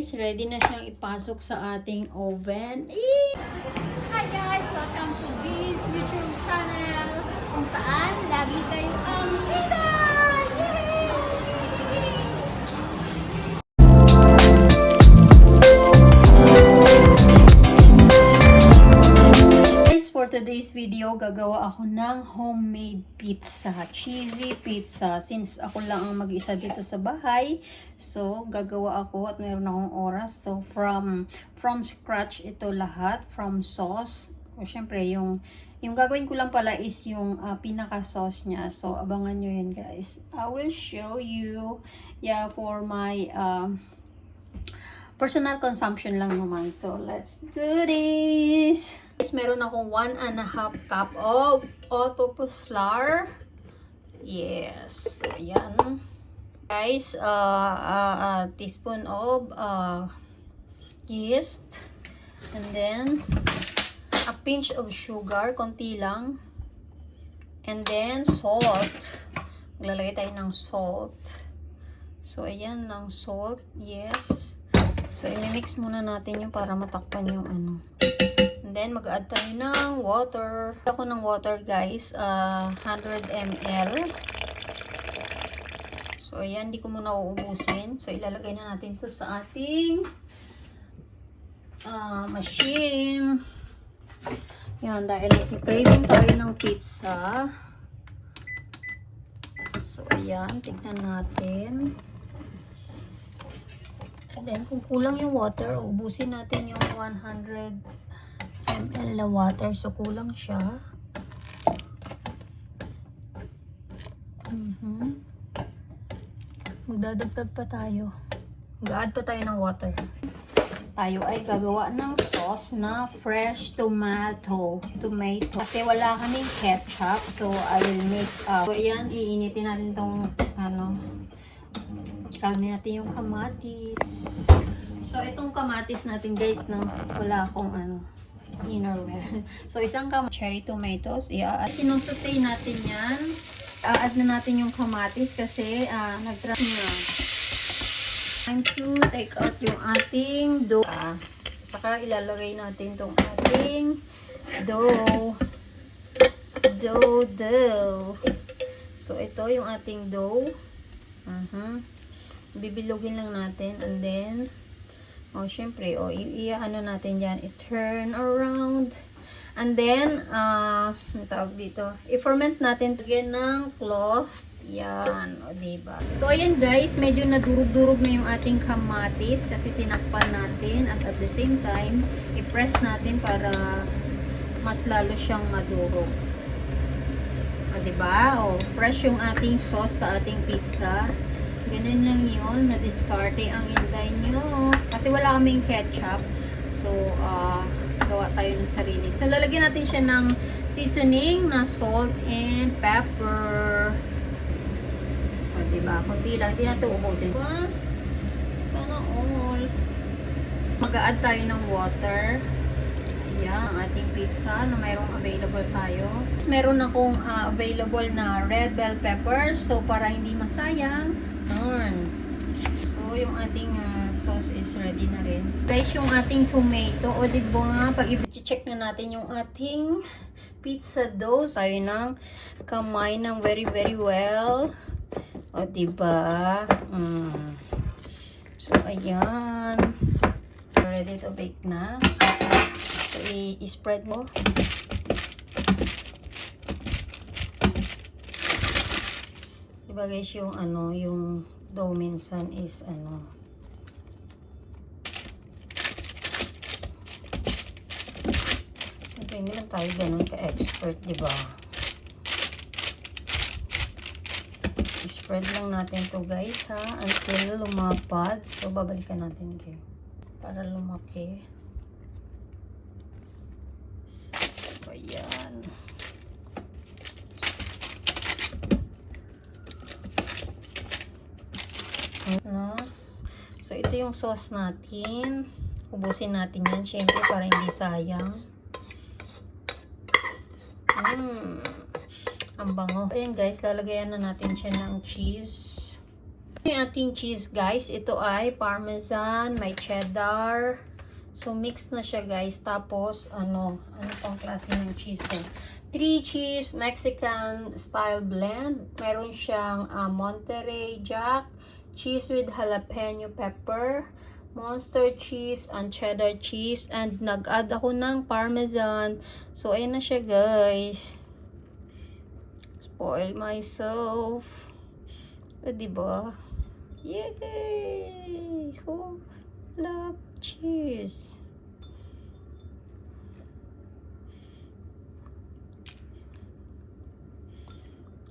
guys, ready na siyang ipasok sa ating oven. Hi guys! Welcome to this YouTube channel kung saan lagi kayong ang kita! Guys, for today's video, gagawa ako ng homemade pizza. Cheesy pizza. Since ako lang ang mag-isa dito sa bahay, so gagawa ako at mayroon akong oras. So from scratch ito lahat, from sauce. O syempre, yung gagawin ko lang pala is yung pinaka-sauce niya. So abangan nyo yun guys. I will show you, yeah, for my personal consumption lang naman. So, let's do this! Meron akong 1.5 cup of all-purpose flour. Yes. So, ayan. Guys, a teaspoon of yeast. And then, a pinch of sugar. Konti lang. And then, salt. Maglalagay tayo ng salt. So, ayan lang salt. Yes. So, i-mix muna natin yung para matakpan yung ano. And then, mag-add tayo ng water. Ako ng water, guys. 100 ml. So, ayan. Hindi ko muna uubusin. So, ilalagay na natin to sa ating machine. Yan. Dahil craving tayo ng pizza. So, ayan. Tignan natin. And then, kung kulang yung water, ubusin natin yung 100 ml na water. So, kulang siya. Magdadagdag pa tayo. Mag-add pa tayo ng water. Tayo ay gagawa ng sauce na fresh tomato. Kasi wala kaming ketchup. So, I will make, so, ayan, iinitin natin tong, Kalmi natin yung kamatis. So, itong kamatis natin guys, no, wala akong innerwear. So, isang cherry tomatoes. Sinusutay natin yan. Add na natin yung kamatis kasi nag-drop na. Time to take out yung ating dough. Tsaka ilalagay natin tong ating dough. Dough. So, ito yung ating dough. Bibilugin lang natin and then syempre i-ano natin diyan, i-turn around and then tawag dito, i-ferment natin again ng cloth. Yan, diba? So ayan guys, medyo nadurog-durog na yung ating kamatis kasi tinakpan natin at the same time i-press natin para mas lalo siyang madurog. Diba? Fresh yung ating sauce sa ating pizza. Ganun lang yun, na-discarte ang inday nyo. Kasi wala kaming ketchup. So, gawa tayo ng sarili. So, lalagyan natin siya ng seasoning na salt and pepper. Diba? Kunti lang. Hindi natin ubusin. Sana all. Mag-a-add tayo ng water. Ayan, ang ating pizza na mayroong available tayo. Meron akong available na red bell peppers. So, para hindi masayang, so, yung ating sauce is ready na rin. Guys, yung ating tomato, diba, pag i-check na natin yung ating pizza dough, tayo ng kamay ng very, very well. Diba? So, ayan. Ready to bake na. So, i-spread mo. Diba guys, yung yung dough minsan is hindi lang tayo ganun ka-expert, diba? I-spread lang natin to guys ha, until lumapad. So, babalikan natin kayo para lumaki. So, ayan. So, ito yung sauce natin. Ubusin natin yan, syempre, para hindi sayang. Ang bango. Ayan guys, lalagayan na natin siya ng cheese. Yung ating cheese guys, ito ay parmesan, may cheddar. So mix na siya guys. Tapos ano pang klase ng cheese eh? 3 cheese Mexican style blend. Meron siyang Monterey Jack, cheese with jalapeno pepper, monster cheese and cheddar cheese, and nag-add ako ng parmesan. So ayun na siya guys. Spoil myself. Diba? Yay! Who love cheese?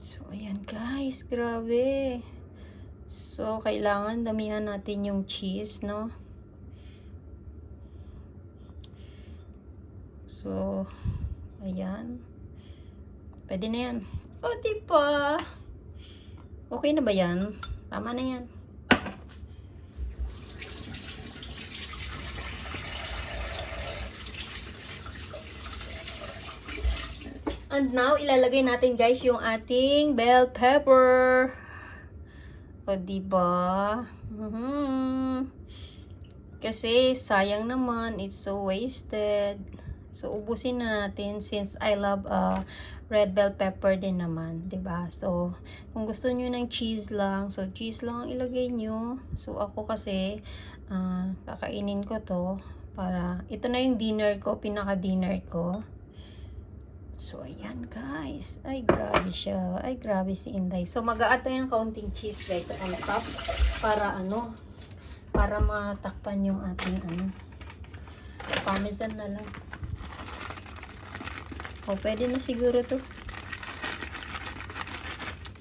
So, ayan guys. Grabe. So, kailangan damihan natin yung cheese, no? So, ayan. Pwede na yan. O, diba? Okay na ba yan? Tama na yan. And now, ilalagay natin guys yung ating bell pepper. O, diba? Kasi, sayang naman. It's so wasted. So, ubusin na natin since I love red bell pepper din naman. Diba? So, kung gusto nyo ng cheese lang, so cheese lang ang ilagay nyo. So, ako kasi, kakainin ko to. Para, ito na yung dinner ko, pinaka-dinner ko. So, ayan guys. Ay, grabe siya. Ay, grabe si Inday. So, mag-a-add tayo ng kaunting cheese guys sa on top. Para para matakpan yung ating parmesan na lang. O, pwede na siguro to.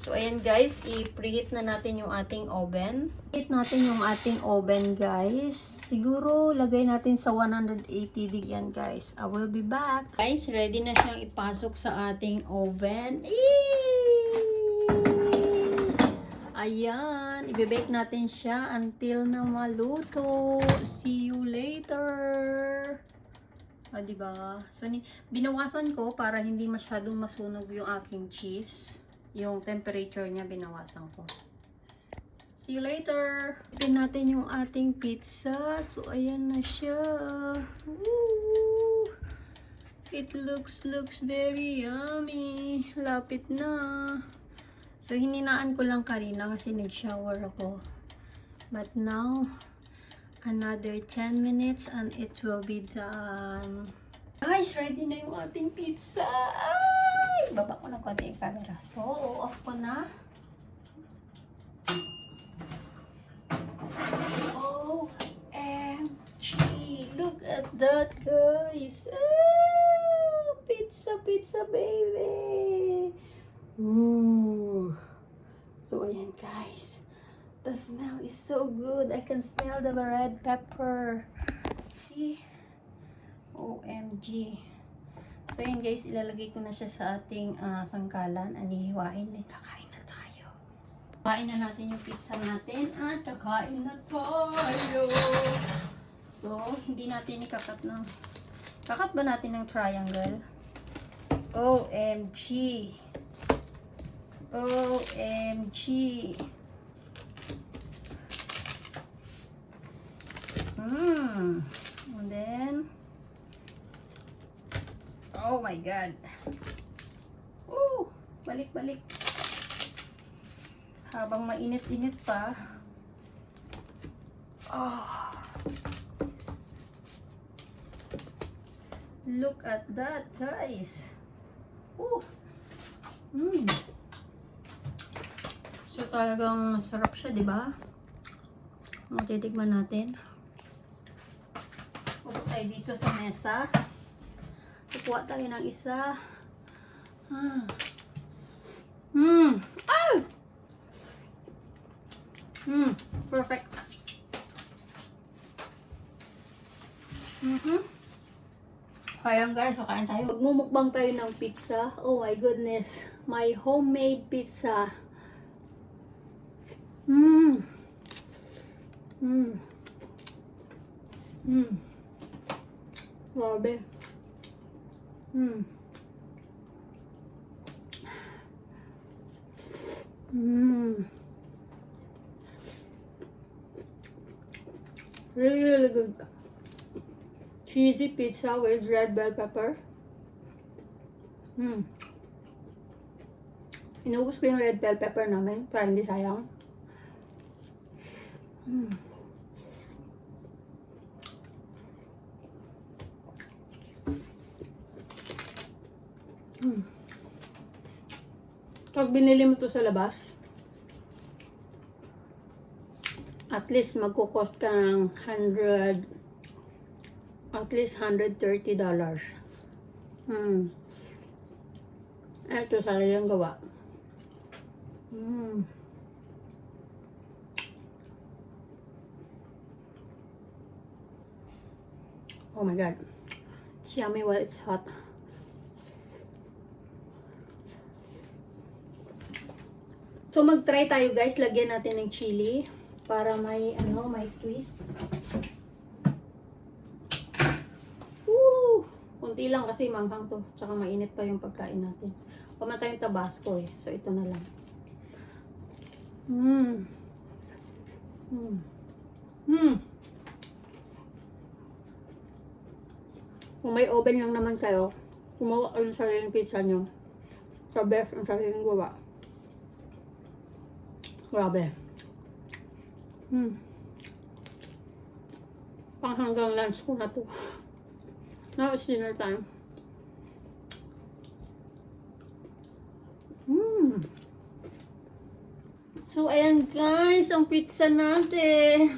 So, ayan guys. I-preheat na natin yung ating oven. Preheat natin yung ating oven guys. Siguro, lagay natin sa 180 degree yan guys. I will be back. Guys, ready na siyang ipasok sa ating oven. Eee! Ayan. Ibe-bake natin siya until na maluto. See you later. Diba? So, binawasan ko para hindi masyadong masunog yung aking cheese. Yung temperature niya, binawasan ko. See you later! Ipin natin yung ating pizza. So, ayan na siya. Woo! It looks very yummy. Lapit na. So, hininaan ko lang kanina kasi nag-shower ako. But now, another 10 minutes and it will be done. Guys, ready na yung ating pizza. Ay! Baba ko ng konti yung camera. So, off ko na. OMG! Look at that, guys. Ah, pizza, baby. Ooh. So, ayan, guys. The smell is so good. I can smell the red pepper. See? OMG. So, yun guys, ilalagay ko na siya sa ating sangkalan. Anihiwain na, kakain na tayo. Kakain na natin yung pizza natin at kakain na tayo. So, hindi natin ikakat ng... Kakat ba natin ng triangle? OMG. OMG. And then... Oh my God. Balik. Habang mainit-init pa. Oh. Look at that, guys. So talagang masarap siya, di ba? Titikman natin. Upo tayo dito sa mesa. Kukuha tayo ng isa. Perfect. Ayan guys, kakain tayo. Magmumukbang tayo ng pizza. Oh my goodness. My homemade pizza. Grabe. Really, really good. Cheesy pizza with red bell pepper. Inubos ko yung red bell pepper namin para hindi sayang. Pag binili mo to sa labas, at least magkukost ka ng at least $130. Ito, sariling gawa. Oh my god. It's yummy while it's hot. So mag-try tayo guys, lagyan natin ng chili para may may twist. Woo! Kunti lang kasi manghang to, tsaka mainit pa yung pagkain natin. Wala tayong tabasco eh. So ito na lang. Kung may oven lang naman kayo, gumawa kayo ng sariling pizza nyo. Sa best ang sariling gawa. Grabe. Pang hanggang lunch ko na to. Now it's dinner time. So, ayan guys, ang pizza natin.